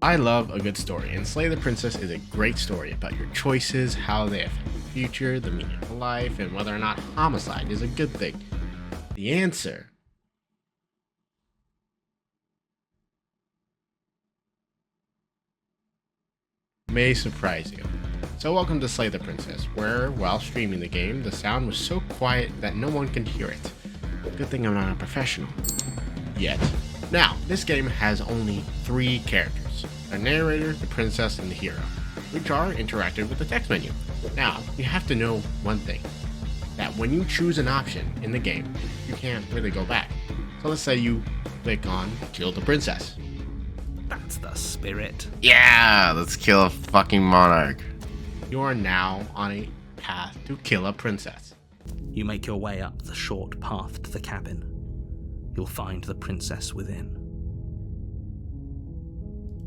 I love a good story, and Slay the Princess is a great story about your choices, how they affect the future, the meaning of life, and whether or not homicide is a good thing. The answer may surprise you. So welcome to Slay the Princess, where, while streaming the game, the sound was so quiet that no one could hear it. Good thing I'm not a professional. Yet. Now, this game has only 3 characters: the narrator, the princess, and the hero, which are interacted with the text menu. Now, you have to know one thing, that when you choose an option in the game, you can't really go back. So let's say you click on Kill the Princess. That's the spirit. Yeah, let's kill a fucking monarch. You are now on a path to kill a princess. You make your way up the short path to the cabin. You'll find the princess within.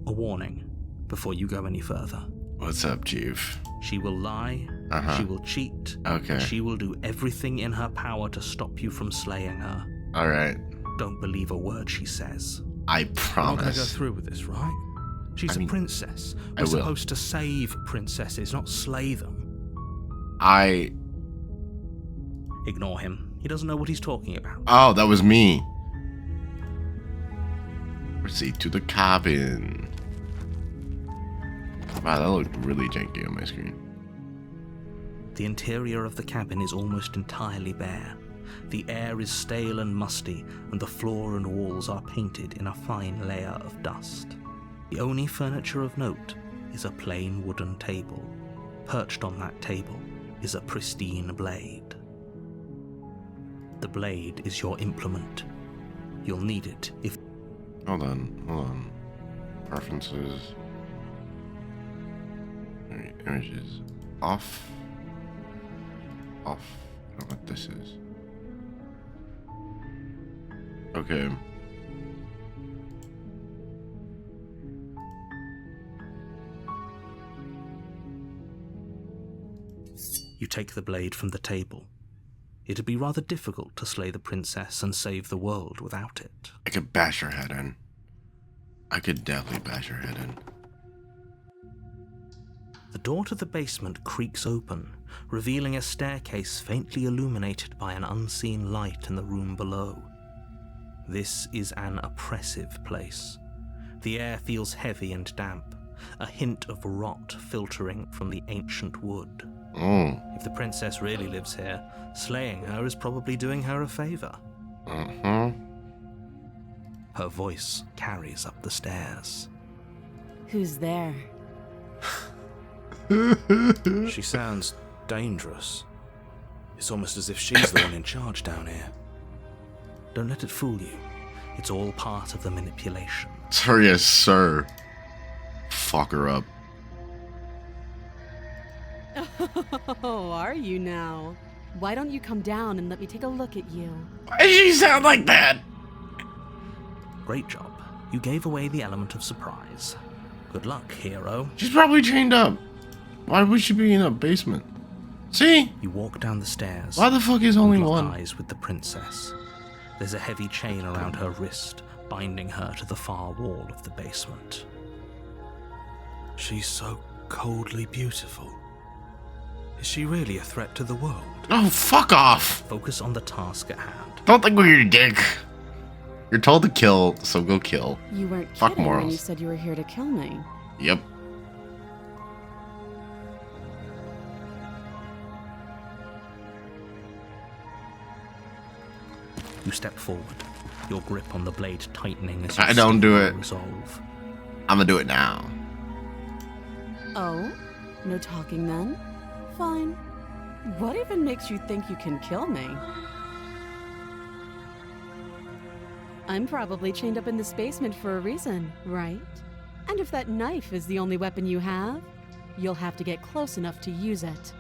A warning before you go any further. What's up, Chief? She will lie, she will cheat, Okay. she will do everything in her power to stop you from slaying her. Alright. Don't believe a word she says. I You're not promise. gonna go through with this, right? She's a princess. I We're will. supposed to save princesses, not slay them. Ignore him. He doesn't know what he's talking about. Oh, that was me. Proceed to the cabin. Wow, that looked really janky on my screen. The interior of the cabin is almost entirely bare. The air is stale and musty, and the floor and walls are painted in a fine layer of dust. The only furniture of note is a plain wooden table. Perched on that table is a pristine blade. The blade is your implement. You'll need it if... Hold on. Preferences. Alright, images. Off. I don't know what this is. Okay. You take the blade from the table. It'd be rather difficult to slay the princess and save the world without it. I could bash her head in. I could definitely bash her head in. The door to the basement creaks open, revealing a staircase faintly illuminated by an unseen light in the room below. This is an oppressive place. The air feels heavy and damp, a hint of rot filtering from the ancient wood. If the princess really lives here, slaying her is probably doing her a favor. Her voice carries up the stairs. Who's there? She sounds dangerous. It's almost as if she's the one in charge down here. Don't let it fool you. It's all part of the manipulation. Sorry, yes, sir. Fuck her up. Oh, are you now? Why don't you come down and let me take a look at you? Why does she sound like that? Great job. You gave away the element of surprise. Good luck, hero. She's probably chained up. Why would she be in a basement? See? You walk down the stairs. Why the fuck is only and lock one? eyes with the princess. There's a heavy chain around her wrist, binding her to the far wall of the basement. She's so coldly beautiful. Is she really a threat to the world? Oh, fuck off. Focus on the task at hand. Don't think we're your dick. You're told to kill, so go kill. You weren't Fuck kidding when morals. you said you were here to kill me. Yep. You step forward, your grip on the blade tightening as you I don't do steel it. resolve. I'm gonna do it now. Oh? No talking then? Fine. What even makes you think you can kill me? I'm probably chained up in this basement for a reason, right? And if that knife is the only weapon you have, you'll have to get close enough to use it.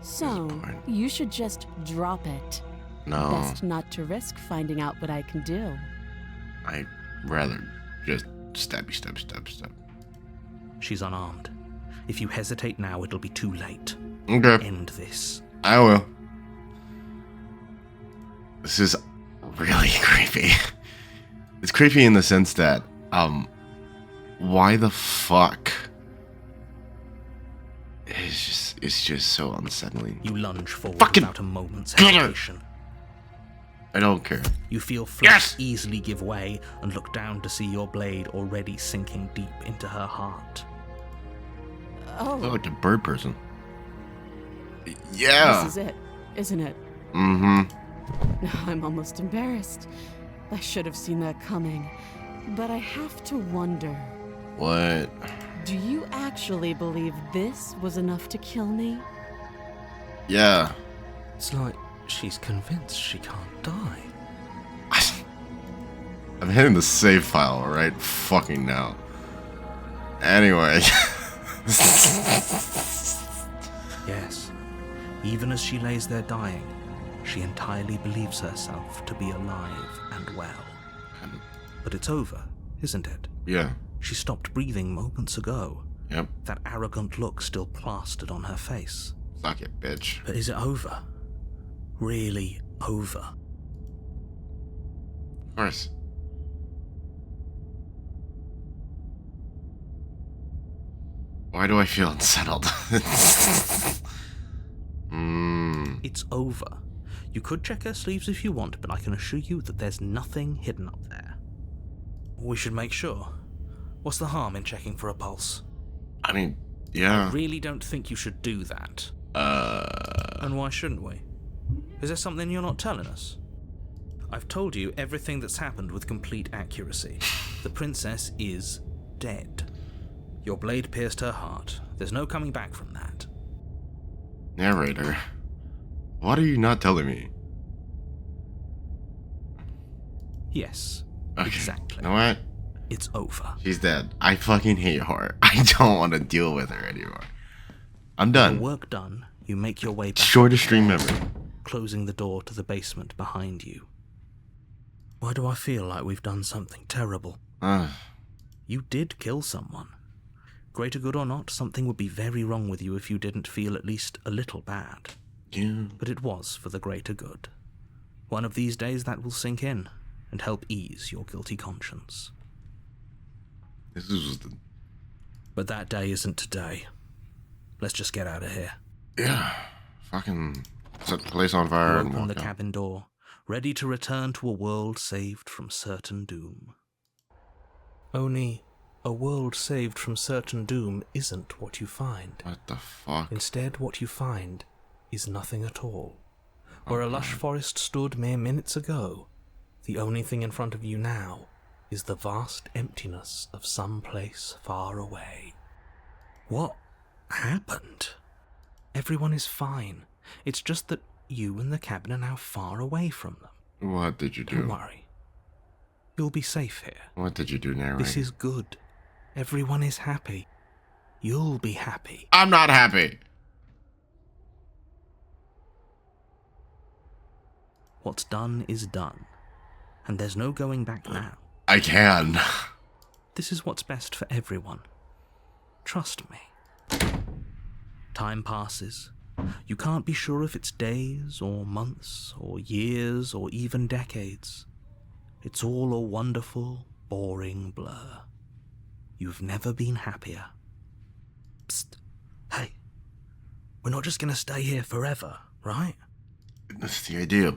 So, point. you should just drop it. No, Best not to risk finding out what I can do. I'd rather just stab. She's unarmed. If you hesitate now, it'll be too late. Okay, End this. I will. This is really creepy. It's creepy in the sense that Why the fuck? It's just so unsettling. You lunge forward Fucking without a moment's gunner. hesitation. I don't care. You feel flesh Yes! easily give way and look down to see your blade already sinking deep into her heart. Oh, Oh, like a bird person. Yeah. this is it, isn't it? Mm-hmm. I'm almost embarrassed. I should have seen that coming. But I have to wonder, What? do you actually believe this was enough to kill me? Yeah. It's like she's convinced she can't die. I'm hitting the save file right fucking now. Anyway. Yes, even as she lays there dying, she entirely believes herself to be alive and well. But it's over, isn't it? Yeah. She stopped breathing moments ago. Yep. That arrogant look still plastered on her face. Suck it, bitch. But is it over? Really over? Of course. Why do I feel unsettled? It's over. You could check her sleeves if you want, but I can assure you that there's nothing hidden up there. We should make sure. What's the harm in checking for a pulse? I mean, yeah. I really don't think you should do that. And why shouldn't we? Is there something you're not telling us? I've told you everything that's happened with complete accuracy. The princess is dead. Your blade pierced her heart. There's no coming back from that. Narrator. What are you not telling me? Yes, Okay. exactly. You know what? It's over. She's dead. I fucking hate her. I don't want to deal with her anymore. I'm Your done. work done, you make your way back, Shortest stream ever. closing the door to the basement behind you. Why do I feel like we've done something terrible? You did kill someone. Greater good or not, something would be very wrong with you if you didn't feel at least a little bad. Yeah. But it was for the greater good. One of these days that will sink in and help ease your guilty conscience. This was the... But that day isn't today. Let's just get out of here. Yeah. Fucking set the place on fire You and open walk the out. cabin door, ready to return to a world saved from certain doom. Only, a world saved from certain doom isn't what you find. What the fuck? Instead, what you find is nothing at all. Where a lush forest stood mere minutes ago, the only thing in front of you now is the vast emptiness of some place far away. What happened? Everyone is fine. It's just that you and the cabin are now far away from them. What did you Don't do? worry. You'll be safe here. What did you do, narrator? This is good. Everyone is happy. You'll be happy. I'm not happy. What's done is done. And there's no going back now. I can. This is what's best for everyone. Trust me. Time passes. You can't be sure if it's days or months or years or even decades. It's all a wonderful, boring blur. You've never been happier. Psst. Hey. We're not just gonna stay here forever, right? That's the idea.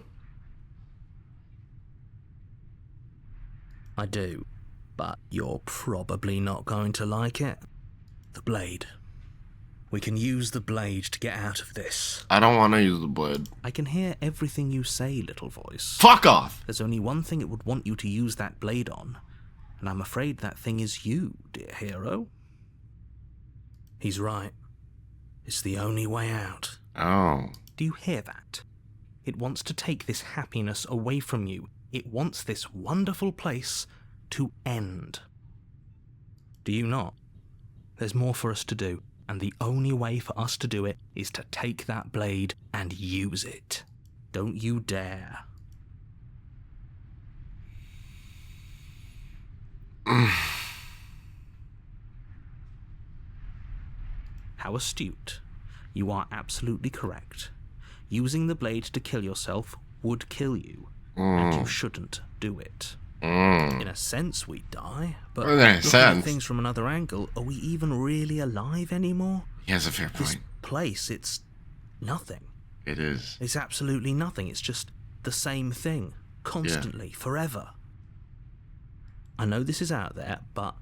I do, but you're probably not going to like it. The blade. We can use the blade to get out of this. I don't want to use the blade. I can hear everything you say, little voice. Fuck off! There's only one thing it would want you to use that blade on, and I'm afraid that thing is you, dear hero. He's right. It's the only way out. Oh. Do you hear that? It wants to take this happiness away from you. It wants this wonderful place to end. Do you not? There's more for us to do, and the only way for us to do it is to take that blade and use it. Don't you dare. How astute. You are absolutely correct. Using the blade to kill yourself would kill you, and you shouldn't do it. In a sense, we die, but Well, in a looking sense. at things from another angle, are we even really alive anymore? He has a fair This point. place, it's nothing. It is. It's absolutely nothing. It's just the same thing, constantly, forever. I know this is out there, but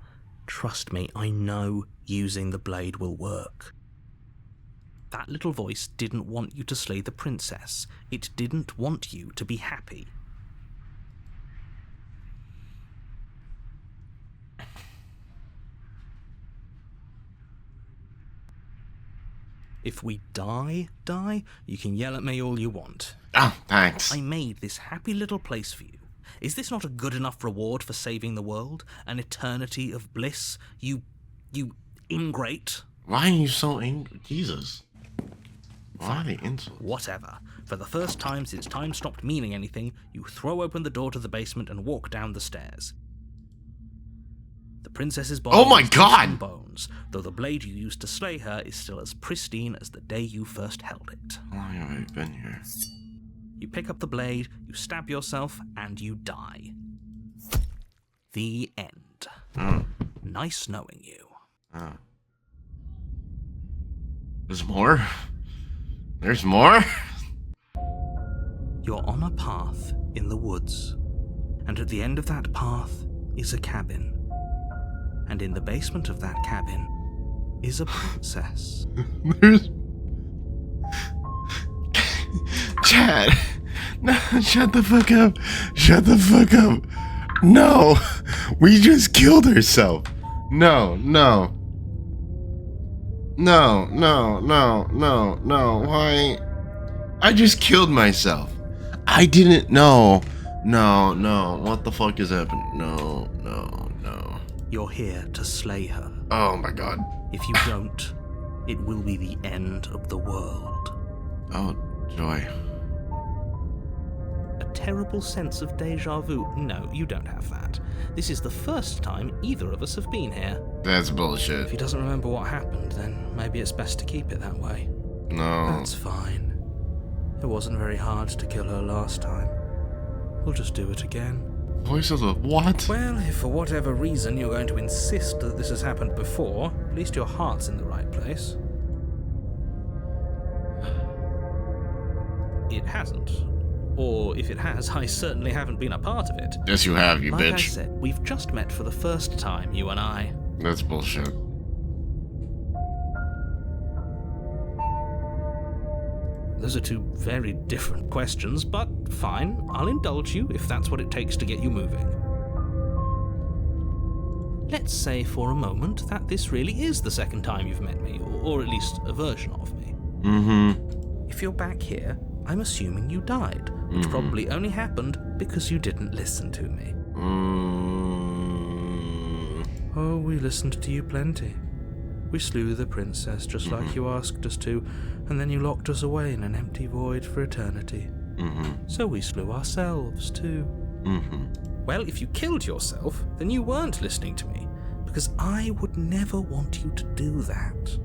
trust me, I know using the blade will work. That little voice didn't want you to slay the princess. It didn't want you to be happy. If we die, you can yell at me all you want. Oh, thanks. I made this happy little place for you. Is this not a good enough reward for saving the world? An eternity of bliss? You ingrate? Why are you so angry? Jesus. Why are they insults? Whatever. For the first time since time stopped meaning anything, you throw open the door to the basement and walk down the stairs. The princess's body Oh my is God! in bones, though the blade you used to slay her is still as pristine as the day you first held it. How long have I been here? You pick up the blade, you stab yourself, and you die. The end. Oh. Nice knowing you. Oh. There's more? There's more? You're on a path in the woods, and at the end of that path is a cabin. And in the basement of that cabin is a princess. There's... Chad! No, shut the fuck up! Shut the fuck up! No! We just killed herself! No, no. No, no, no, no, no. Why? I just killed myself. I didn't know. No, no. What the fuck is happening? No, no, no. You're here to slay her. Oh my god. If you don't, it will be the end of the world. Oh, joy. A terrible sense of deja vu. No, you don't have that. This is the first time either of us have been here. That's If bullshit. he doesn't remember what happened, then maybe it's best to keep it that way. No. That's fine. It wasn't very hard to kill her last time. We'll just do it again. Voice of the what? Well, if for whatever reason you're going to insist that this has happened before, at least your heart's in the right place. It hasn't. Or if it has, I certainly haven't been a part of it. Yes, you have, you Like I bitch. said, we've just met for the first time, you and I. That's bullshit. Those are two very different questions, but fine, I'll indulge you if that's what it takes to get you moving. Let's say for a moment that this really is the second time you've met me, or at least a version of me. Mm-hmm. If you're back here, I'm assuming you died, which probably only happened because you didn't listen to me. Oh, we listened to you plenty. We slew the princess just like you asked us to, and then you locked us away in an empty void for eternity. So we slew ourselves too. Well, if you killed yourself, then you weren't listening to me, because I would never want you to do that.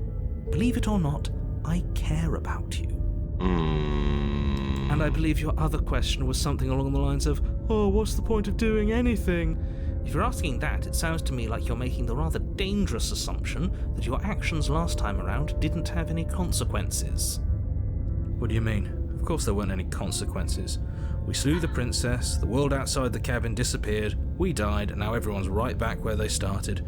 Believe it or not, I care about you. And I believe your other question was something along the lines of, oh, what's the point of doing anything? If you're asking that, it sounds to me like you're making the rather dangerous assumption that your actions last time around didn't have any consequences. What do you mean? Of course there weren't any consequences. We slew the princess, the world outside the cabin disappeared, we died, and now everyone's right back where they started.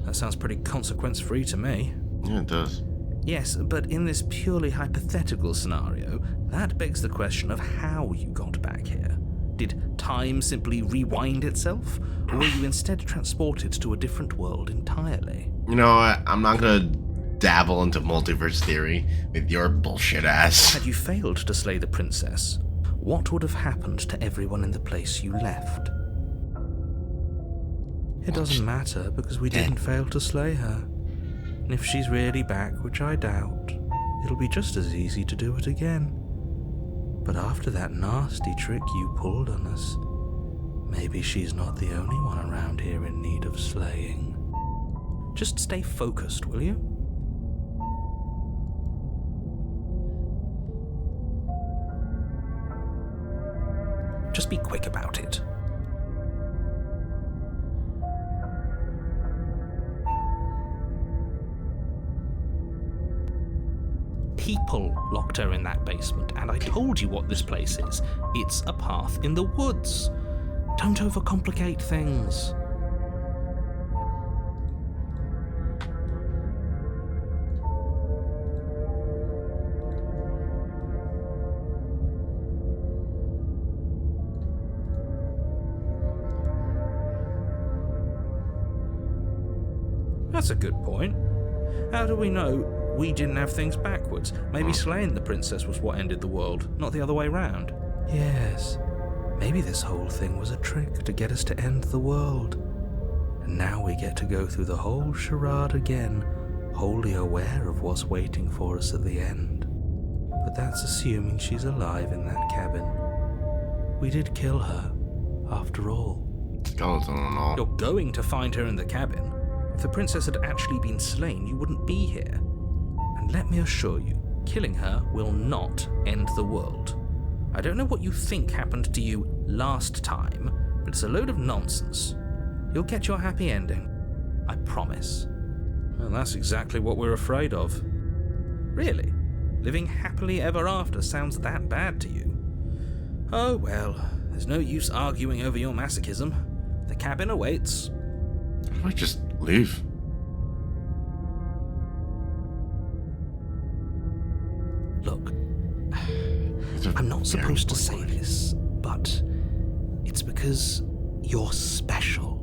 That sounds pretty consequence-free to me. Yeah, it does. Yes, but in this purely hypothetical scenario, that begs the question of how you got back here. Did time simply rewind itself, or were you instead transported to a different world entirely? You know what? I'm not gonna dabble into multiverse theory with your bullshit ass. Had you failed to slay the princess, what would have happened to everyone in the place you left? It doesn't matter, because we didn't fail to slay her. And if she's really back, which I doubt, it'll be just as easy to do it again. But after that nasty trick you pulled on us, maybe she's not the only one around here in need of slaying. Just stay focused, will you? Just be quick about it. people locked her in that basement, and I told you what this place is. It's a path in the woods. Don't overcomplicate things. That's a good point. How do we know we didn't have things backwards? Maybe slaying the princess was what ended the world, not the other way round. Yes, maybe this whole thing was a trick to get us to end the world. And now we get to go through the whole charade again, wholly aware of what's waiting for us at the end. But that's assuming she's alive in that cabin. We did kill her, after all. Skeleton and all. You're going to find her in the cabin. If the princess had actually been slain, you wouldn't be here. And let me assure you, killing her will not end the world. I don't know what you think happened to you last time, but it's a load of nonsense. You'll get your happy ending. I promise. Well, that's exactly what we're afraid of. Really? Living happily ever after sounds that bad to you? Oh well, there's no use arguing over your masochism. The cabin awaits. I might just leave. Look, I'm not supposed to say this, but it's because you're special.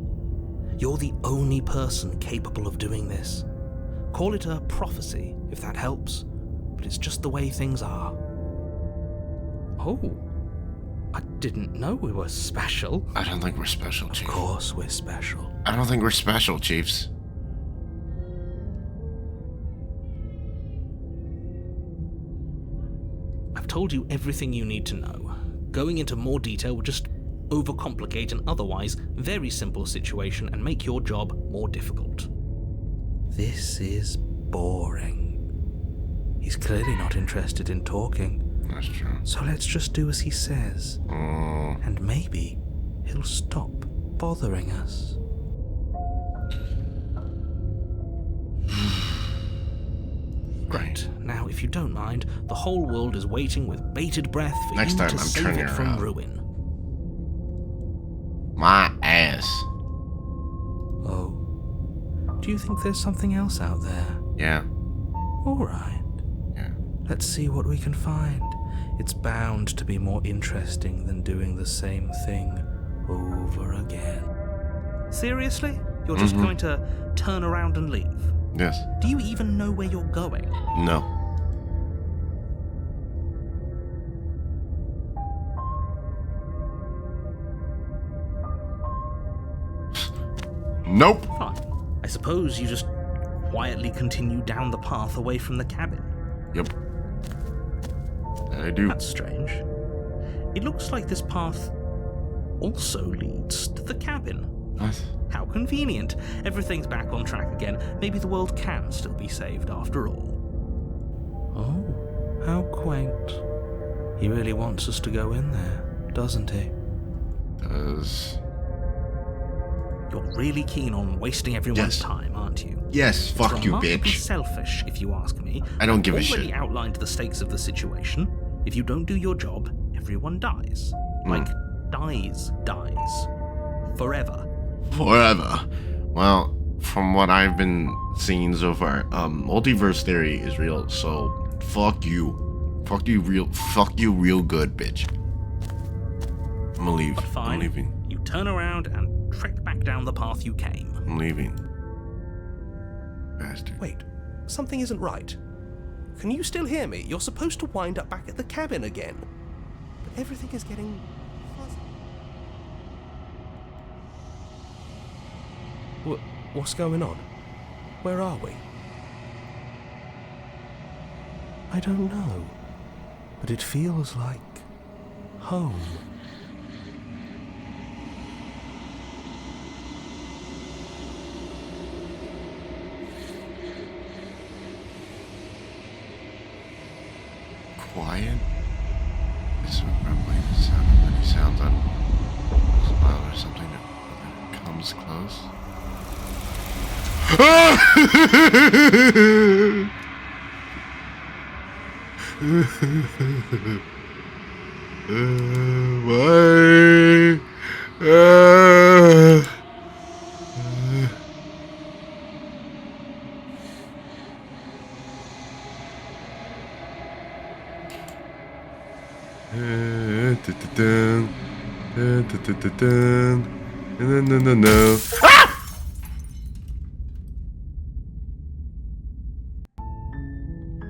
You're the only person capable of doing this. Call it a prophecy, if that helps, but it's just the way things are. Oh, I didn't know we were special. I don't think we're special, Chief. Of course we're special. I don't think we're special, Chiefs. I've told you everything you need to know. Going into more detail would just overcomplicate an otherwise very simple situation and make your job more difficult. This is boring. He's clearly not interested in talking. That's true. So let's just do as he says. And maybe he'll stop bothering us. Great. Now, if you don't mind, the whole world is waiting with bated breath for Next you time to I'm save turning it from around. ruin. My ass. Oh. Do you think there's something else out there? Yeah. All right. Yeah. Let's see what we can find. It's bound to be more interesting than doing the same thing over again. Seriously? You're just going to turn around and leave? Yes. Do you even know where you're going? No. Nope. Fine. I suppose you just quietly continue down the path away from the cabin. Yep. I do. That's strange. It looks like this path also leads to the cabin. What? How convenient. Everything's back on track again. Maybe the world can still be saved after all. Oh, how quaint. He really wants us to go in there, doesn't he? Does. You're really keen on wasting everyone's Yes. time, aren't you? Yes, fuck It's you, remarkably bitch. selfish, if you ask me. I don't give a I've shit. already outlined the stakes of the situation. If you don't do your job, everyone dies. Like, dies. Forever. Forever. Well, from what I've been seeing so far, multiverse theory is real, so fuck you. Fuck you real good, bitch. I'm gonna leave. But fine. I'm leaving. You turn around and trek back down the path you came. I'm leaving. Bastard. Wait, something isn't right. Can you still hear me? You're supposed to wind up back at the cabin again. But everything is getting fuzzy. What's going on? Where are we? I don't know, but it feels like home. Quiet. This is probably the sound of many sounds on or something that comes close. Why? No.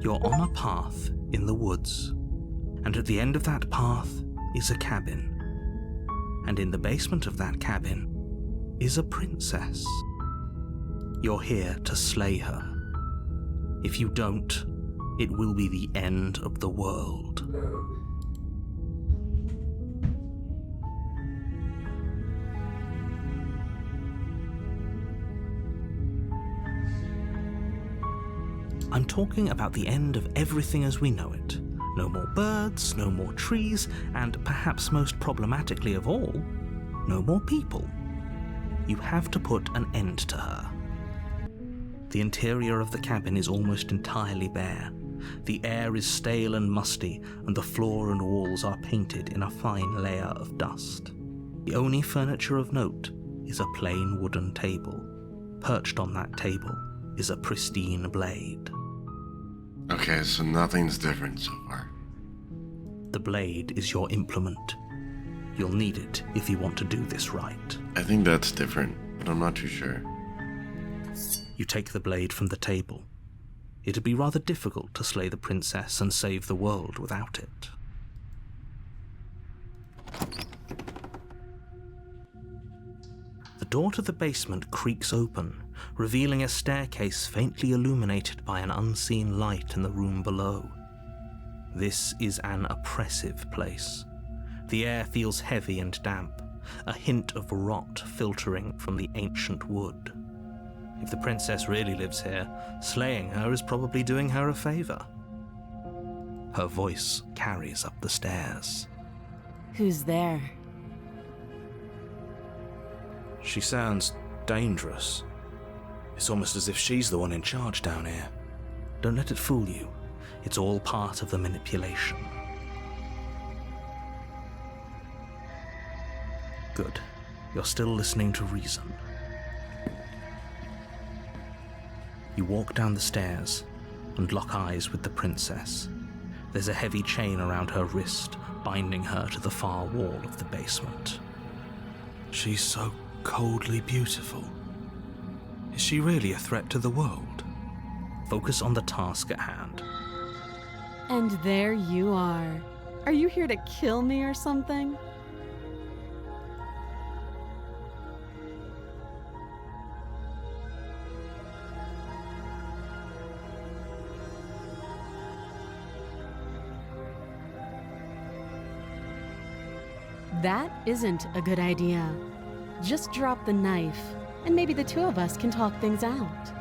You're on a path in the woods, and at the end of that path is a cabin. And in the basement of that cabin is a princess. You're here to slay her. If you don't, it will be the end of the world. I'm talking about the end of everything as we know it. No more birds, no more trees, and perhaps most problematically of all, no more people. You have to put an end to her. The interior of the cabin is almost entirely bare. The air is stale and musty, and the floor and walls are painted in a fine layer of dust. The only furniture of note is a plain wooden table. Perched on that table is a pristine blade. Okay, so nothing's different so far. The blade is your implement. You'll need it if you want to do this right. I think that's different, but I'm not too sure. You take the blade from the table. It'd be rather difficult to slay the princess and save the world without it. The door to the basement creaks open, revealing a staircase faintly illuminated by an unseen light in the room below. This is an oppressive place. The air feels heavy and damp, a hint of rot filtering from the ancient wood. If the princess really lives here, slaying her is probably doing her a favor. Her voice carries up the stairs. Who's there? She sounds dangerous. It's almost as if she's the one in charge down here. Don't let it fool you. It's all part of the manipulation. Good. You're still listening to reason. You walk down the stairs and lock eyes with the princess. There's a heavy chain around her wrist, binding her to the far wall of the basement. She's so coldly beautiful. Is she really a threat to the world? Focus on the task at hand. And there you are. Are you here to kill me or something? That isn't a good idea. Just drop the knife, and maybe the two of us can talk things out.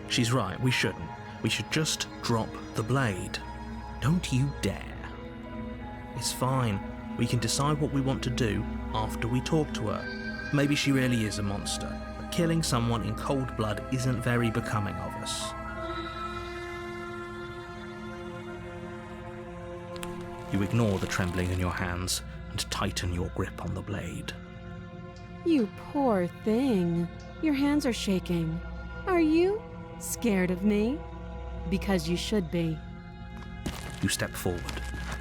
She's right, we shouldn't. We should just drop the blade. Don't you dare. It's fine. We can decide what we want to do after we talk to her. Maybe she really is a monster, but killing someone in cold blood isn't very becoming of us. You ignore the trembling in your hands and tighten your grip on the blade. You poor thing. Your hands are shaking. Are you scared of me? Because you should be. You step forward,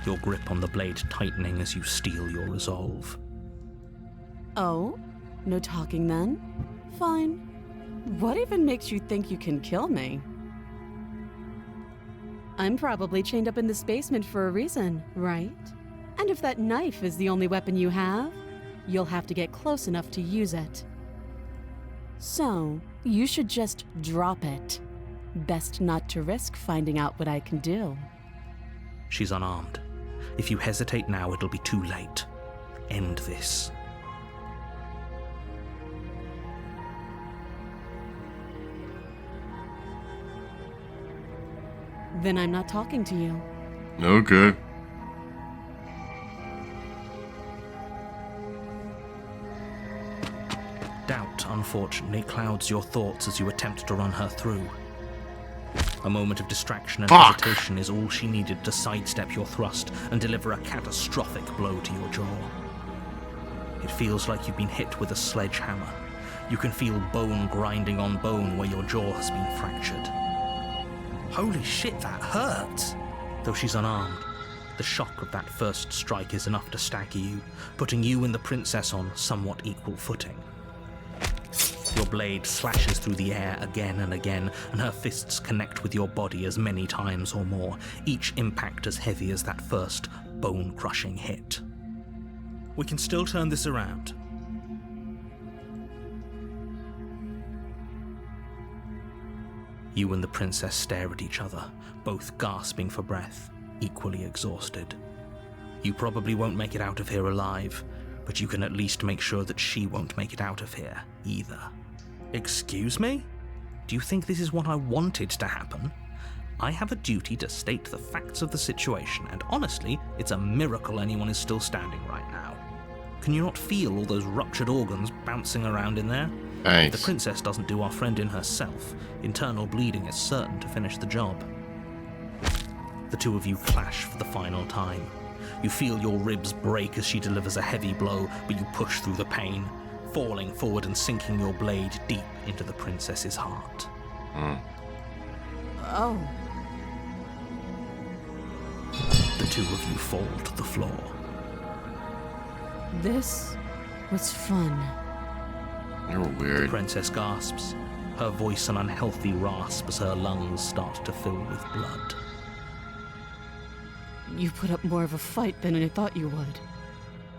your grip on the blade tightening as you steel your resolve. Oh? No talking then? Fine. What even makes you think you can kill me? I'm probably chained up in this basement for a reason, right? And if that knife is the only weapon you have, you'll have to get close enough to use it. So, you should just drop it. Best not to risk finding out what I can do. She's unarmed. If you hesitate now, it'll be too late. End this. Then I'm not talking to you. Okay. Doubt, unfortunately, clouds your thoughts as you attempt to run her through. A moment of distraction and Fuck. hesitation is all she needed to sidestep your thrust and deliver a catastrophic blow to your jaw. It feels like you've been hit with a sledgehammer. You can feel bone grinding on bone where your jaw has been fractured. Holy shit, that hurts! Though she's unarmed, the shock of that first strike is enough to stagger you, putting you and the princess on somewhat equal footing. Your blade slashes through the air again and again, and her fists connect with your body as many times or more, each impact as heavy as that first bone-crushing hit. We can still turn this around. You and the princess stare at each other, both gasping for breath, equally exhausted. You probably won't make it out of here alive, but you can at least make sure that she won't make it out of here either. Excuse me? Do you think this is what I wanted to happen? I have a duty to state the facts of the situation, and honestly, it's a miracle anyone is still standing right now. Can you not feel all those ruptured organs bouncing around in there? Thanks. If the princess doesn't do our friend in herself, internal bleeding is certain to finish the job. The two of you clash for the final time. You feel your ribs break as she delivers a heavy blow, but you push through the pain, falling forward and sinking your blade deep into the princess's heart. Oh. The two of you fall to the floor. This was fun. You're The weird. princess gasps, her voice an unhealthy rasp as her lungs start to fill with blood. You put up more of a fight than I thought you would.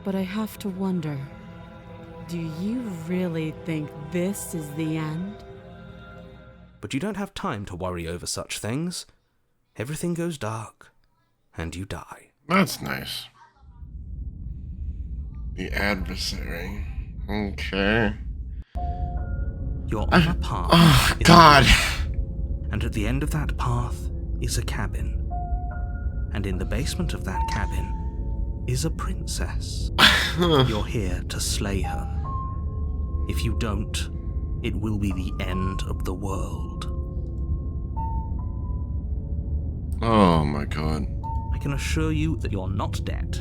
But I have to wonder, do you really think this is the end? But you don't have time to worry over such things. Everything goes dark, and you die. That's nice. The adversary. Okay. You're on a path. Oh, in the God. woods, and at the end of that path is a cabin. And in the basement of that cabin is a princess. You're here to slay her. If you don't, it will be the end of the world. Oh my God. I can assure you that you're not dead.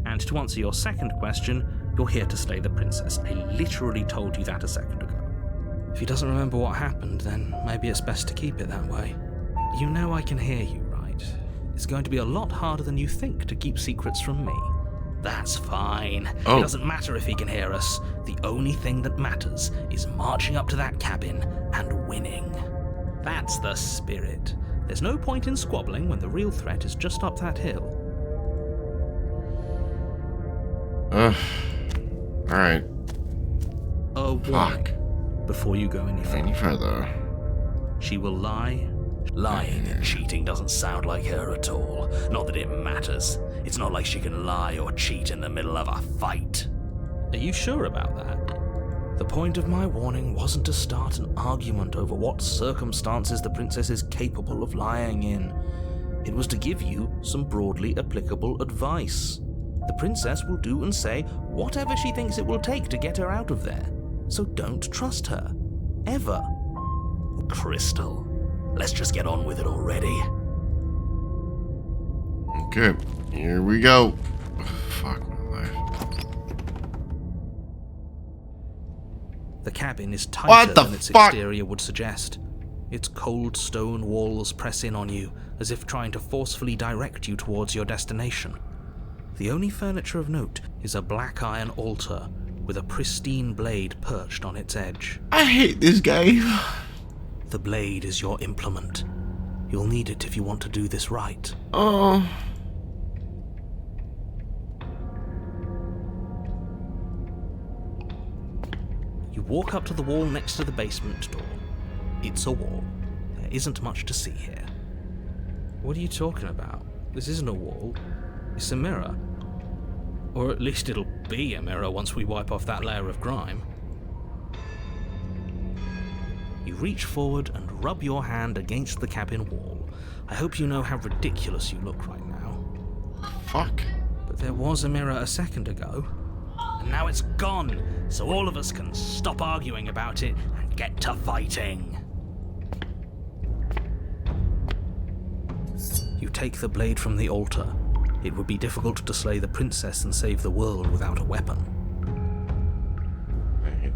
And to answer your second question, you're here to slay the princess. I literally told you that a second ago. If he doesn't remember what happened, then maybe it's best to keep it that way. You know I can hear you, right? It's going to be a lot harder than you think to keep secrets from me. That's fine. Oh. It doesn't matter if he can hear us. The only thing that matters is marching up to that cabin and winning. That's the spirit. There's no point in squabbling when the real threat is just up that hill. Alright. A Fuck. warning before you go any Any further. further. She will lie. Lying and cheating doesn't sound like her at all. Not that it matters. It's not like she can lie or cheat in the middle of a fight. Are you sure about that? The point of my warning wasn't to start an argument over what circumstances the princess is capable of lying in. It was to give you some broadly applicable advice. The princess will do and say whatever she thinks it will take to get her out of there. So don't trust her. Ever. Crystal, let's just get on with it already. Okay, here we go. Fuck my life. The cabin is What tighter the than its fuck? exterior would suggest. Its cold stone walls press in on you, as if trying to forcefully direct you towards your destination. The only furniture of note is a black iron altar with a pristine blade perched on its edge. I hate this game. The blade is your implement. You'll need it if you want to do this right. Oh. You walk up to the wall next to the basement door. It's a wall. There isn't much to see here. What are you talking about? This isn't a wall. It's a mirror. Or at least it'll be a mirror once we wipe off that layer of grime. You reach forward and rub your hand against the cabin wall. I hope you know how ridiculous you look right now. Fuck. But there was a mirror a second ago. And now it's gone, so all of us can stop arguing about it and get to fighting. You take the blade from the altar. It would be difficult to slay the princess and save the world without a weapon. Alright.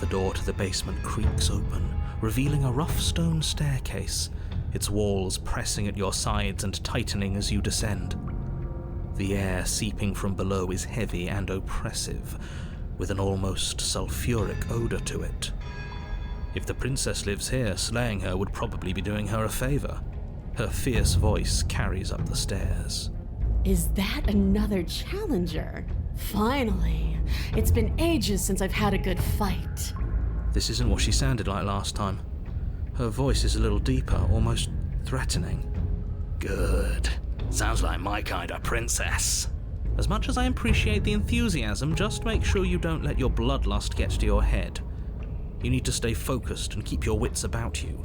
The door to the basement creaks open, revealing a rough stone staircase, its walls pressing at your sides and tightening as you descend. The air seeping from below is heavy and oppressive, with an almost sulfuric odor to it. If the princess lives here, slaying her would probably be doing her a favor. Her fierce voice carries up the stairs. Is that another challenger? Finally. It's been ages since I've had a good fight. This isn't what she sounded like last time. Her voice is a little deeper, almost threatening. Good. Sounds like my kind of princess. As much as I appreciate the enthusiasm, just make sure you don't let your bloodlust get to your head. You need to stay focused and keep your wits about you.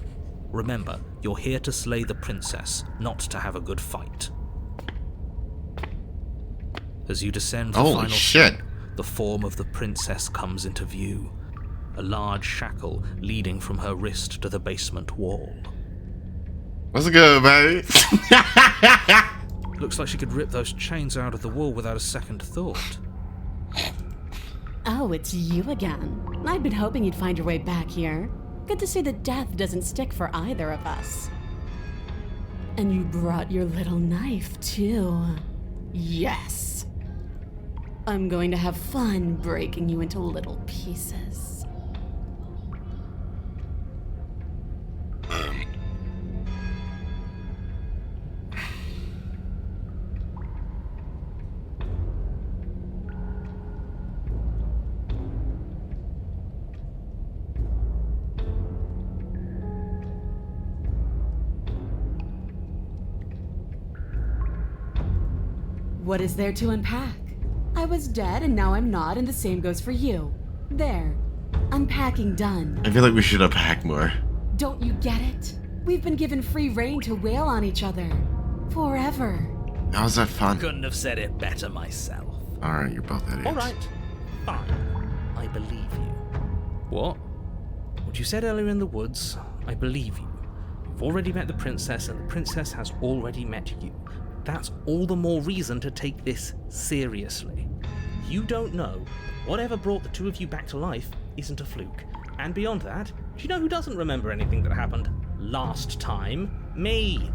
Remember, you're here to slay the princess, not to have a good fight. As you descend the Holy final shit. step, the form of the princess comes into view. A large shackle leading from her wrist to the basement wall. What's good, baby? Looks like she could rip those chains out of the wall without a second thought. Oh, it's you again. I'd been hoping you'd find your way back here. Good to see that death doesn't stick for either of us. And you brought your little knife, too. Yes. I'm going to have fun breaking you into little pieces. What is there to unpack? I was dead and now I'm not, and the same goes for you. There. Unpacking done. I feel like we should unpack more. Don't you get it? We've been given free rein to wail on each other. Forever. How's that fun? Couldn't have said it better myself. Alright, you're both idiots. Alright, fine. I believe you. What? What you said earlier in the woods, I believe you. You've already met the princess, and the princess has already met you. That's all the more reason to take this seriously. You don't know. Whatever brought the two of you back to life isn't a fluke. And beyond that, do you know who doesn't remember anything that happened last time? Me.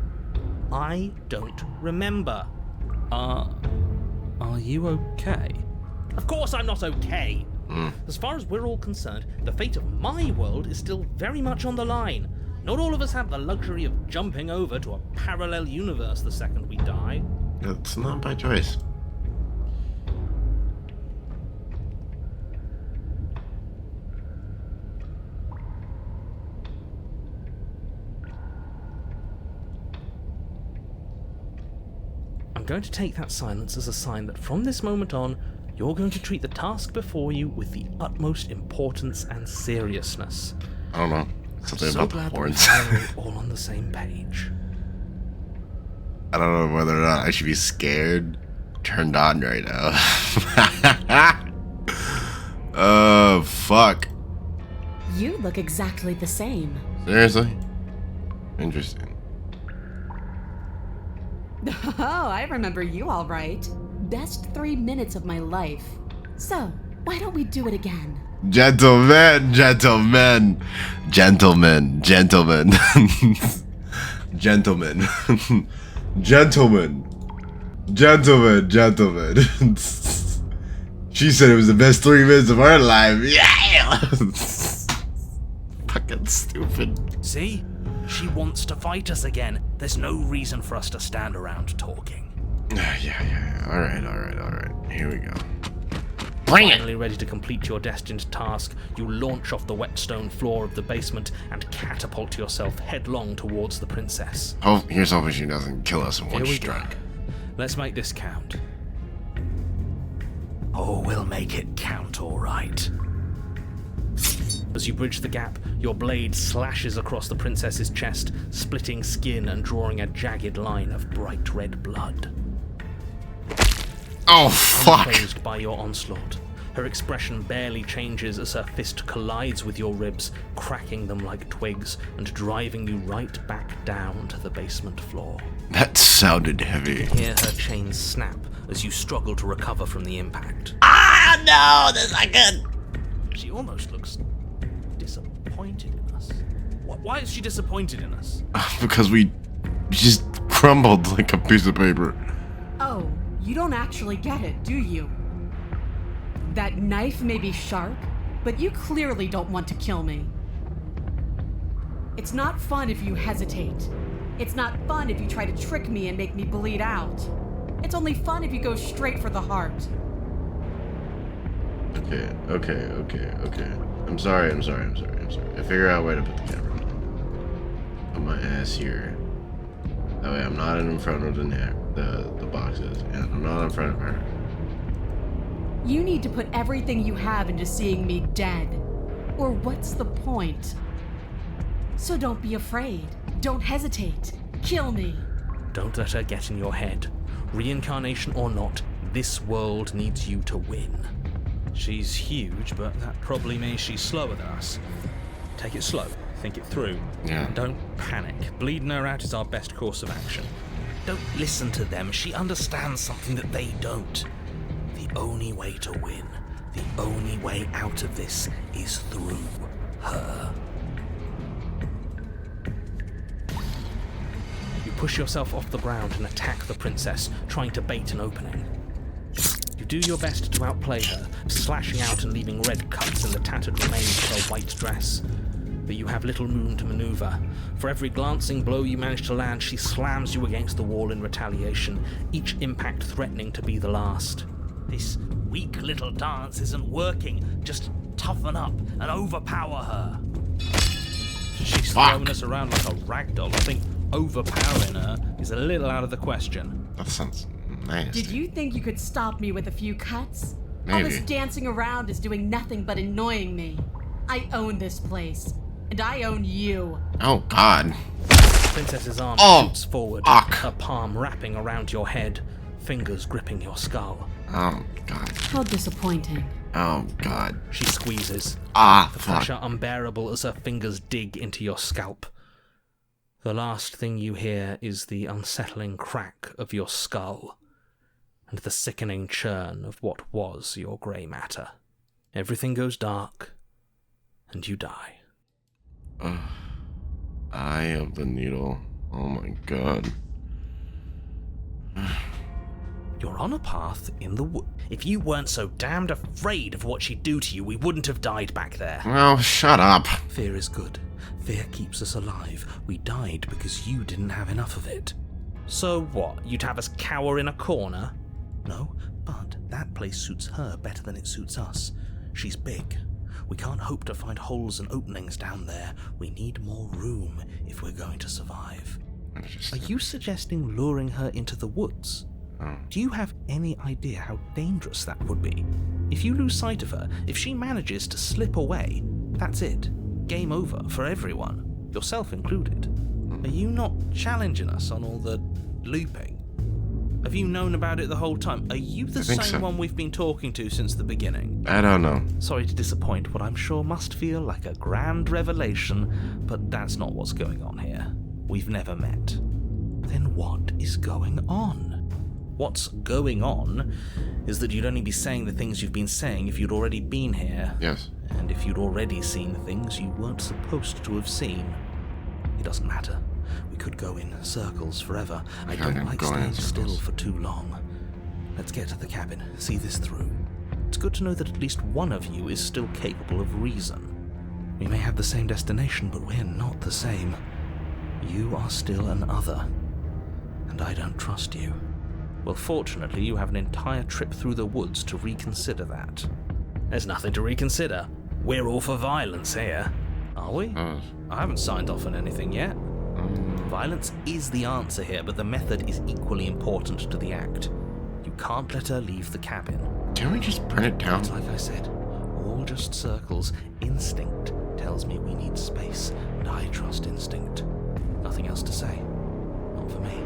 I don't remember. Are you okay? Of course I'm not okay. As far as we're all concerned, the fate of my world is still very much on the line. Not all of us have the luxury of jumping over to a parallel universe the second we die. It's not by choice. I'm going to take that silence as a sign that from this moment on, you're going to treat the task before you with the utmost importance and seriousness. I don't know. Something So about the glad that horns. we're all on the same page. I don't know whether or not I should be scared, turned on right now. Oh, fuck. You look exactly the same. Seriously? Interesting. Oh, I remember you all right. Best 3 minutes of my life. So, why don't we do it again? Gentlemen, gentlemen, gentlemen, gentlemen, gentlemen, gentlemen, gentlemen, gentlemen. She said it was the best 3 minutes of her life. Yeah! Fucking stupid. See? She wants to fight us again. There's no reason for us to stand around talking. Yeah. Alright. Here we go. Bring it! Finally ready to complete your destined task, you launch off the wet stone floor of the basement and catapult yourself headlong towards the princess. Oh, here's hoping she doesn't kill us in Here one we strike. go. Let's make this count. Oh, we'll make it count, all right. As you bridge the gap, your blade slashes across the princess's chest, splitting skin and drawing a jagged line of bright red blood. Oh, fuck! Unfazed by your onslaught, Her expression barely changes as her fist collides with your ribs, cracking them like twigs and driving you right back down to the basement floor. That sounded heavy. You hear her chains snap as you struggle to recover from the impact. Ah, no, that's not good. She almost looks disappointed in us. Why is she disappointed in us? Because we just crumbled like a piece of paper. Oh, you don't actually get it, do you? That knife may be sharp, but you clearly don't want to kill me. It's not fun if you hesitate. It's not fun if you try to trick me and make me bleed out. It's only fun if you go straight for the heart. Okay. I'm sorry. I figure out a way to put the camera on. Put my ass here. That way I'm not in front of the boxes, and I'm not in front of her. You need to put everything you have into seeing me dead. Or what's the point? So don't be afraid. Don't hesitate. Kill me. Don't let her get in your head. Reincarnation or not, this world needs you to win. She's huge, but that probably means she's slower than us. Take it slow. Think it through. Yeah. Don't panic. Bleeding her out is our best course of action. Don't listen to them. She understands something that they don't. The only way to win, the only way out of this is through her. You push yourself off the ground and attack the princess, trying to bait an opening. You do your best to outplay her, slashing out and leaving red cuts in the tattered remains of her white dress. But you have little room to maneuver. For every glancing blow you manage to land, she slams you against the wall in retaliation, each impact threatening to be the last. This weak little dance isn't working. Just toughen up and overpower her. She's throwing us around like a ragdoll. I think overpowering her is a little out of the question. That sounds nasty. Did you think you could stop me with a few cuts? Maybe. All this dancing around is doing nothing but annoying me. I own this place. And I own you. Oh, God. The princess's arm shoots forward, fuck. her palm wrapping around your head, fingers gripping your skull. Oh, God. How disappointing. Oh, God. She squeezes, Ah, the fuck. pressure unbearable as her fingers dig into your scalp. The last thing you hear is the unsettling crack of your skull, and the sickening churn of what was your grey matter. Everything goes dark, and you die. Eye of the needle. Oh, my God. You're on a path in the wood. If you weren't so damned afraid of what she'd do to you, we wouldn't have died back there. Well, shut up. Fear is good. Fear keeps us alive. We died because you didn't have enough of it. So what? You'd have us cower in a corner? No, but that place suits her better than it suits us. She's big. We can't hope to find holes and openings down there. We need more room if we're going to survive. Are you suggesting luring her into the woods? Do you have any idea how dangerous that would be? If you lose sight of her, if she manages to slip away, that's it. Game over for everyone, yourself included. Are you not challenging us on all the looping? Have you known about it the whole time? Are you the same one we've been talking to since the beginning? I don't know. Sorry to disappoint what I'm sure must feel like a grand revelation, but that's not what's going on here. We've never met. Then what is going on? What's going on is that you'd only be saying the things you've been saying if you'd already been here. Yes. And if you'd already seen things you weren't supposed to have seen. It doesn't matter. We could go in circles forever. I don't like staying still for too long. Let's get to the cabin, see this through. It's good to know that at least one of you is still capable of reason. We may have the same destination, but we're not the same. You are still an other, and I don't trust you. Well, fortunately, you have an entire trip through the woods to reconsider that. There's nothing to reconsider. We're all for violence here. Are we? I haven't signed off on anything yet. Violence is the answer here, but the method is equally important to the act. You can't let her leave the cabin. Can we just burn it down? It's like I said, all just circles. Instinct tells me we need space, and I trust instinct. Nothing else to say. Not for me.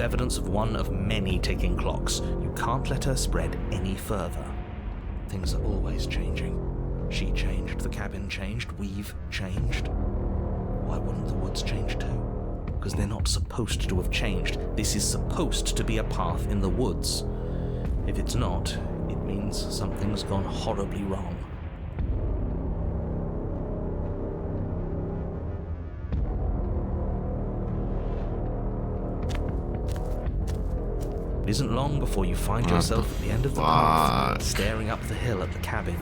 evidence of one of many ticking clocks. You can't let her spread any further. Things are always changing. She changed, the cabin changed, we've changed. Why wouldn't the woods change too? Because they're not supposed to have changed. This is supposed to be a path in the woods. If it's not, it means something's gone horribly wrong. It isn't long before you find yourself at the end of the path, staring up the hill at the cabin.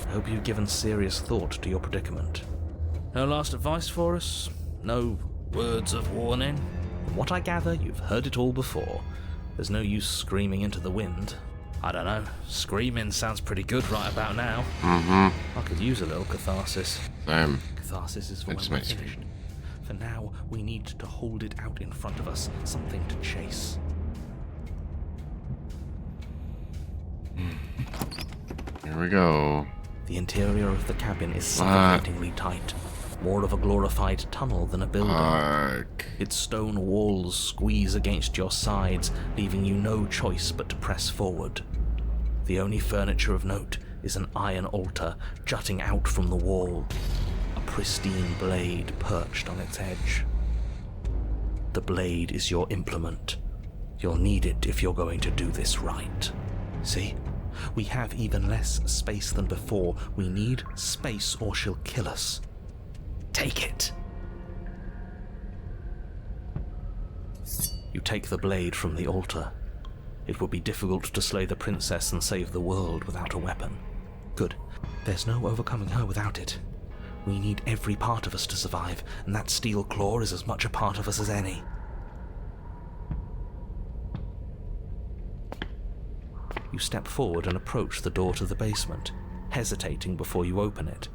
I hope you've given serious thought to your predicament. No last advice for us? No words of warning? From what I gather, you've heard it all before. There's no use screaming into the wind. I don't know, screaming sounds pretty good right about now. I could use a little catharsis. Catharsis is for when we're finished. For now, we need to hold it out in front of us, something to chase. Here we go. The interior of the cabin is suffocatingly tight. More of a glorified tunnel than a building. Its stone walls squeeze against your sides, leaving you no choice but to press forward. The only furniture of note is an iron altar jutting out from the wall, a pristine blade perched on its edge. The blade is your implement. You'll need it if you're going to do this right. See? We have even less space than before. We need space or she'll kill us. Take it. You take the blade from the altar. It would be difficult to slay the princess and save the world without a weapon. Good. There's no overcoming her without it. We need every part of us to survive, and that steel claw is as much a part of us as any. You step forward and approach the door to the basement, hesitating before you open it.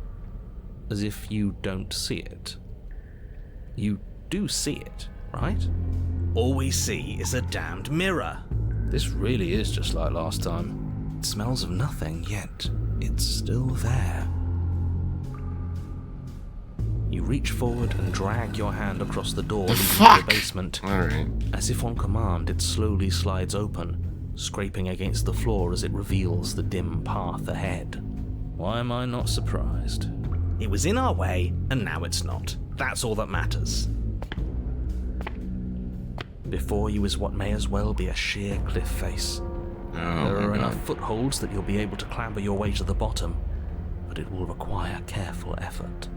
As if you don't see it. You do see it, right? All we see is a damned mirror. This really is just like last time. It smells of nothing, yet it's still there. You reach forward and drag your hand across the door leading to the basement. Alright. As if on command, it slowly slides open, scraping against the floor as it reveals the dim path ahead. Why am I not surprised? It was in our way, and now it's not. That's all that matters. Before you is what may as well be a sheer cliff face. There are enough footholds that you'll be able to clamber your way to the bottom, but it will require careful effort.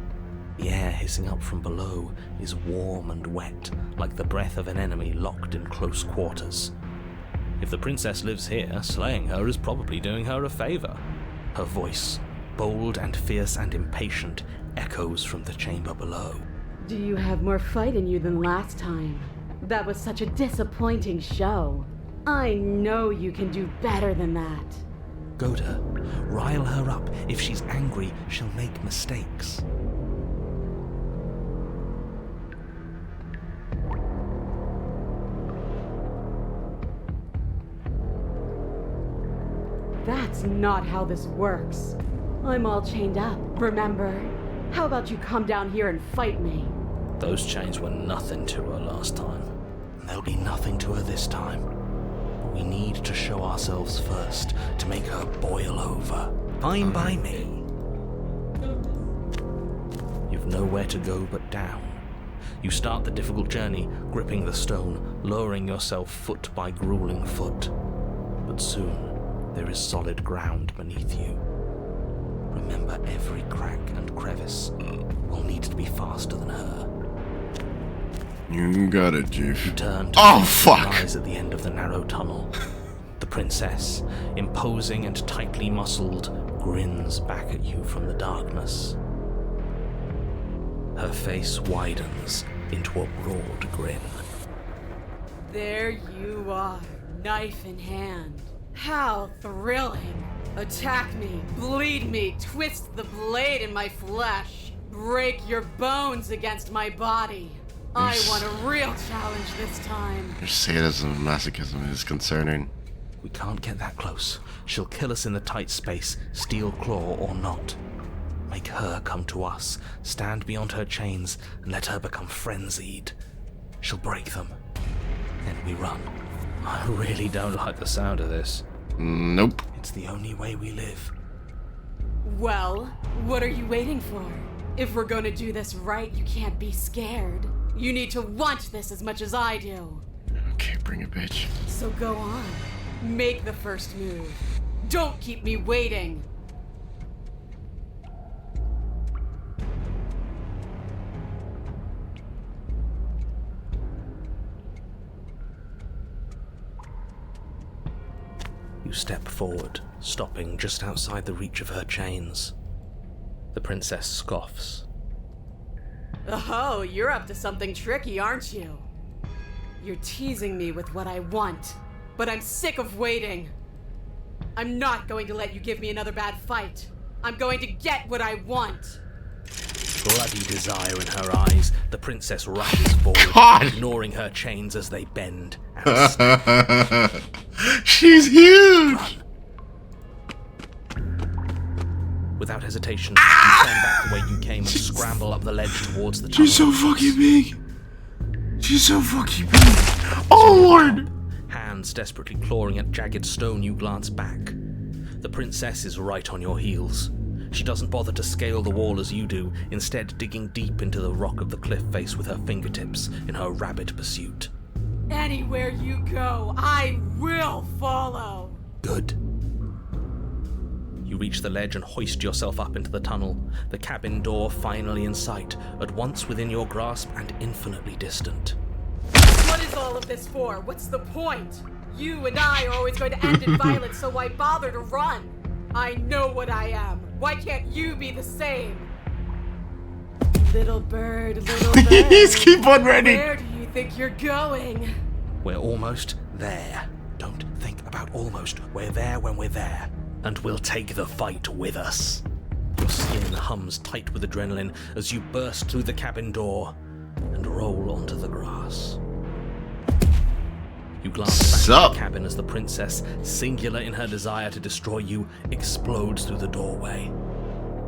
The air hissing up from below is warm and wet, like the breath of an enemy locked in close quarters. If the princess lives here, slaying her is probably doing her a favor. Her voice, bold and fierce and impatient, echoes from the chamber below. Do you have more fight in you than last time? That was such a disappointing show. I know you can do better than that. Goad her. Rile her up. If she's angry, she'll make mistakes. That's not how this works. I'm all chained up, remember? How about you come down here and fight me? Those chains were nothing to her last time. They'll be nothing to her this time. But we need to show ourselves first to make her boil over. Fine by me. You've nowhere to go but down. You start the difficult journey, gripping the stone, lowering yourself foot by grueling foot. But soon, there is solid ground beneath you. Remember, every crack and crevice will need to be faster than her. You got it, Chief. You turn to rise at the end of the narrow tunnel. The princess, imposing and tightly muscled, grins back at you from the darkness. Her face widens into a broad grin. There you are, knife in hand. How thrilling! Attack me, bleed me, twist the blade in my flesh, break your bones against my body. I want a real challenge this time. Your sadism and masochism is concerning. We can't get that close. She'll kill us in the tight space, steel claw or not. Make her come to us, stand beyond her chains, and let her become frenzied. She'll break them. then we run. I really don't like the sound of this. Nope. It's the only way we live. Well, what are you waiting for? If we're gonna do this right, you can't be scared. You need to want this as much as I do. Okay, bring it, bitch. So go on. Make the first move. Don't keep me waiting. You step forward, stopping just outside the reach of her chains. The princess scoffs. Oh, you're up to something tricky, aren't you? You're teasing me with what I want, but I'm sick of waiting. I'm not going to let you give me another bad fight. I'm going to get what I want. Bloody desire in her eyes, the princess rushes forward, God. ignoring her chains as they bend and snap. She's huge! Without hesitation, you turn back the way you came and scramble up the ledge towards the tunnel. She's so fucking big! She's so fucking big! Oh lord! Hands desperately clawing at jagged stone, you glance back. The princess is right on your heels. She doesn't bother to scale the wall as you do, instead digging deep into the rock of the cliff face with her fingertips in her rabid pursuit. Anywhere you go, I will follow. Good. You reach the ledge and hoist yourself up into the tunnel, the cabin door finally in sight, at once within your grasp and infinitely distant. What is all of this for? What's the point? You and I are always going to end in violence, so why bother to run? I know what I am. Why can't you be the same? Little bird, little bird. Please keep on running! Where do you think you're going? We're almost there. Don't think about almost. We're there when we're there. And we'll take the fight with us. Your skin hums tight with adrenaline as you burst through the cabin door and roll onto the grass. You glance back Sup? at the cabin as the princess, singular in her desire to destroy you, explodes through the doorway.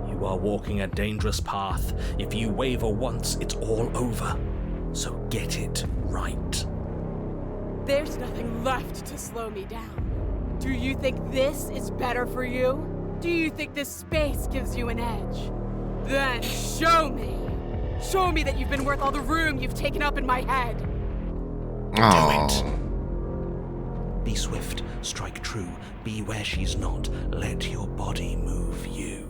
You are walking a dangerous path. If you waver once, it's all over. So get it right. There's nothing left to slow me down. Do you think this is better for you? Do you think this space gives you an edge? Then show me. Show me that you've been worth all the room you've taken up in my head. Oh. Be swift, strike true, be where she's not, let your body move you.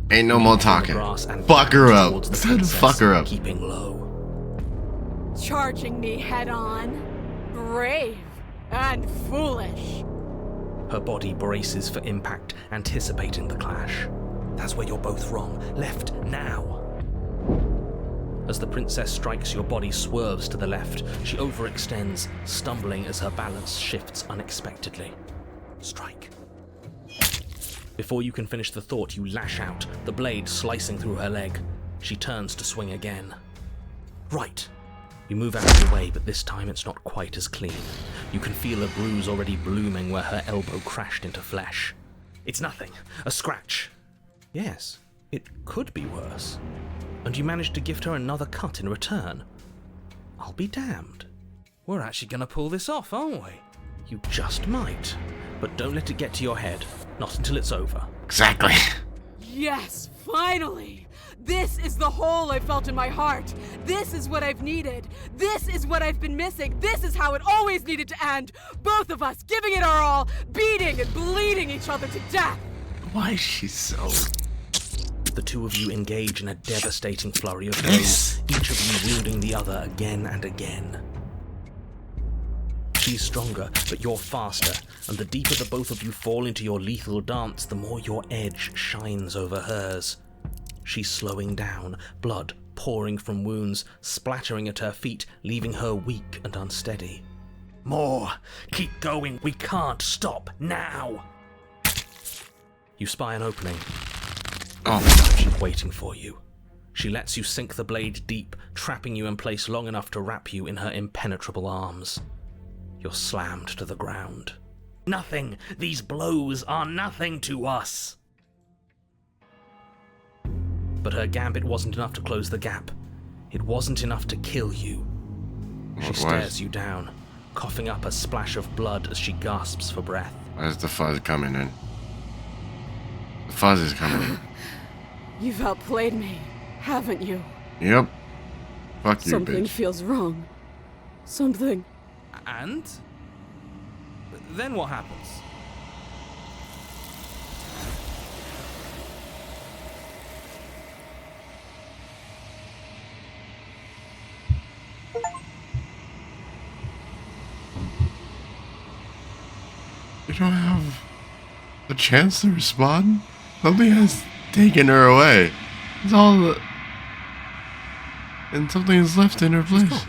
Ain't no more talking. Grass and Fuck her up. towards the Time to princess, fuck her up. Keeping low. Charging me head on. Brave and foolish. Her body braces for impact, anticipating the clash. That's where you're both wrong. Left, now. As the princess strikes, your body swerves to the left. She overextends, stumbling as her balance shifts unexpectedly. Strike. Before you can finish the thought, you lash out, the blade slicing through her leg. She turns to swing again. Right. You move out of the way, but this time it's not quite as clean. You can feel a bruise already blooming where her elbow crashed into flesh. It's nothing. A scratch. Yes, it could be worse. And you managed to gift her another cut in return. I'll be damned. We're actually gonna pull this off, aren't we? You just might. But don't let it get to your head. Not until it's over. Exactly. Yes, finally! This is the hole I felt in my heart. This is what I've needed. This is what I've been missing. This is how it always needed to end. Both of us giving it our all, beating and bleeding each other to death. Why is she so... The two of you engage in a devastating flurry of blows, each of you wielding the other again and again. She's stronger, but you're faster, and the deeper the both of you fall into your lethal dance, the more your edge shines over hers. She's slowing down, blood pouring from wounds, splattering at her feet, leaving her weak and unsteady. More! Keep going! We can't stop now! You spy an opening. Oh. She's waiting for you. She lets you sink the blade deep, trapping you in place long enough to wrap you in her impenetrable arms. You're slammed to the ground. Nothing! These blows are nothing to us! But her gambit wasn't enough to close the gap. It wasn't enough to kill you. She What stares was? you down, coughing up a splash of blood as she gasps for breath. Where's the fuzz coming in? The fuzz is coming in. You've outplayed me, haven't you? Yep. Fuck you, Something bitch. feels wrong. Something. And? Then what happens? You don't have a chance to respond? Something has taken her away. It's all the... And something is left in her place.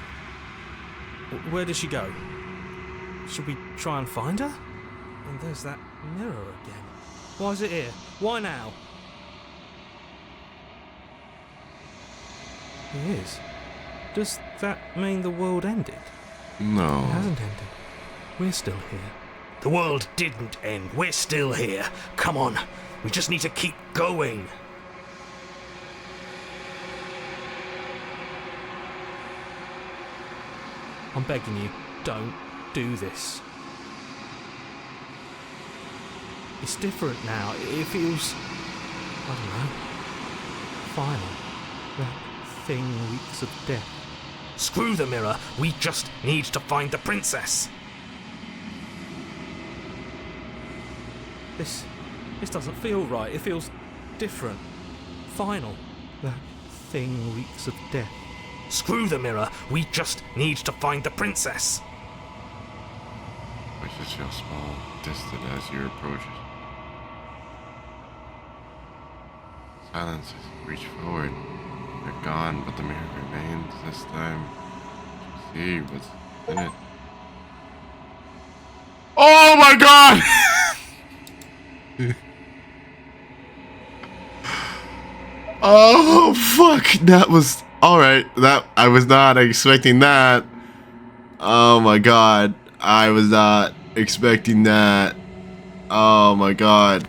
Where did she go? Should we try and find her? And there's that mirror again. Why is it here? Why now? It is. Does that mean the world ended? It No. hasn't ended. We're still here. The world didn't end. We're still here. Come on. We just need to keep going. I'm begging you, don't do this. It's different now. It feels, I don't know, final. That thing reeks of death. Screw the mirror. We just need to find the princess. This doesn't feel right. It feels different. Final. That thing reeks of death. Screw the mirror. We just need to find the princess. Voices feel small, distant as you approach it. Silence as you reach forward. They're gone, but the mirror remains. This time, you see what's in it. Oh my god! Oh fuck! That was alright. That I was not expecting that. Oh my god. I was not expecting that. Oh my god.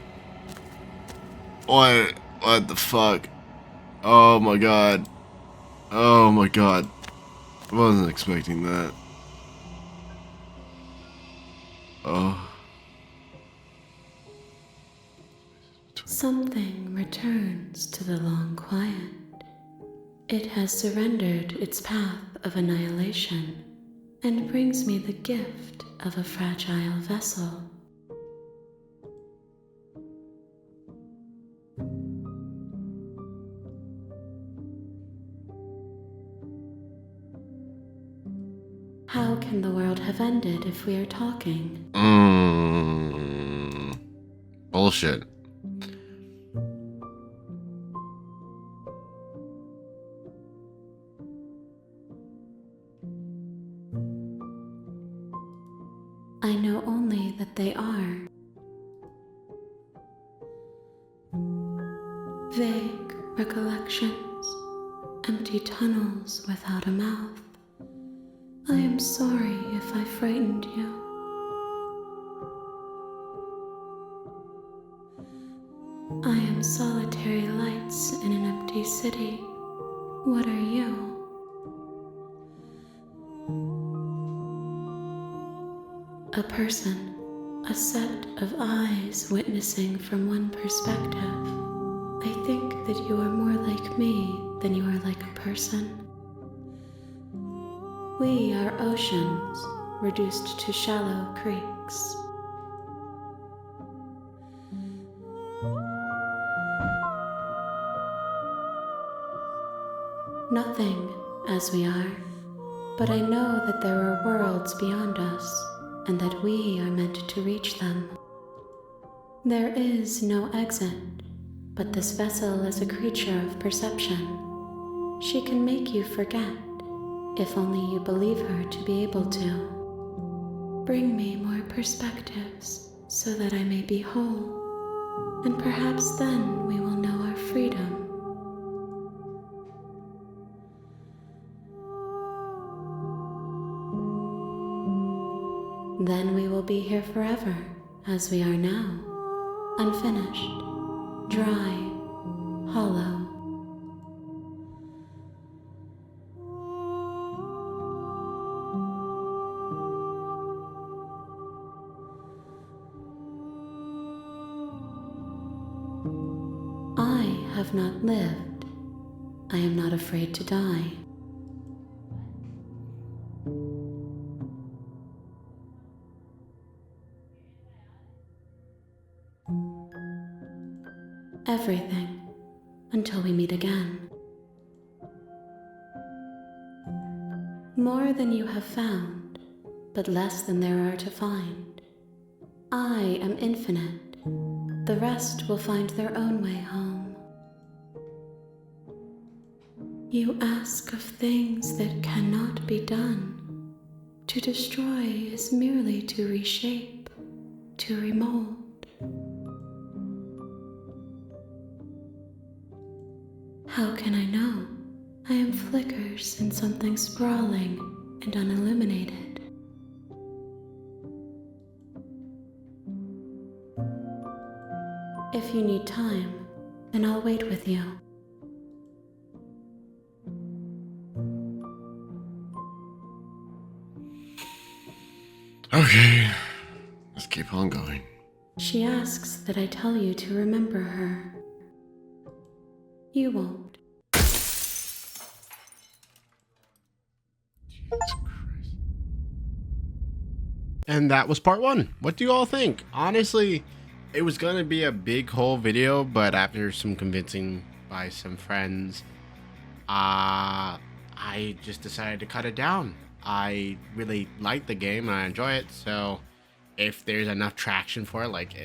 What the fuck? Oh my god. Oh my god. I wasn't expecting that. Oh. Something returns to the long quiet. It has surrendered its path of annihilation and brings me the gift of a fragile vessel. How can the world have ended if we are talking? Bullshit. I know only that they are. Vague recollections, empty tunnels without a mouth. I am sorry if I frightened you. I am solitary lights in an empty city. What are you? A person, a set of eyes witnessing from one perspective. I think that you are more like me than you are like a person. We are oceans, reduced to shallow creeks. Nothing as we are, but I know that there are worlds beyond us, and that we are meant to reach them. There is no exit, but this vessel is a creature of perception. She can make you forget, if only you believe her to be able to. Bring me more perspectives, so that I may be whole, and perhaps then we will know our freedom. Then we will be here forever, as we are now, unfinished, dry, hollow. have not lived, I am not afraid to die. Everything, until we meet again. More than you have found, but less than there are to find. I am infinite. The rest will find their own way home. You ask of things that cannot be done. To destroy is merely to reshape, to remold. How can I know? I am flickers in something sprawling and unilluminated. If you need time, then I'll wait with you. Okay, let's keep on going. She asks that I tell you to remember her. You won't. And that was part 1. What do you all think? Honestly, it was gonna be a big whole video, but after some convincing by some friends, I just decided to cut it down. I really like the game and I enjoy it, so if there's enough traction for it, like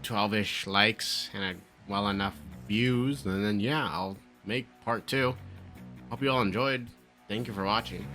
12-ish likes and well enough views, then yeah, I'll make part 2. Hope you all enjoyed. Thank you for watching.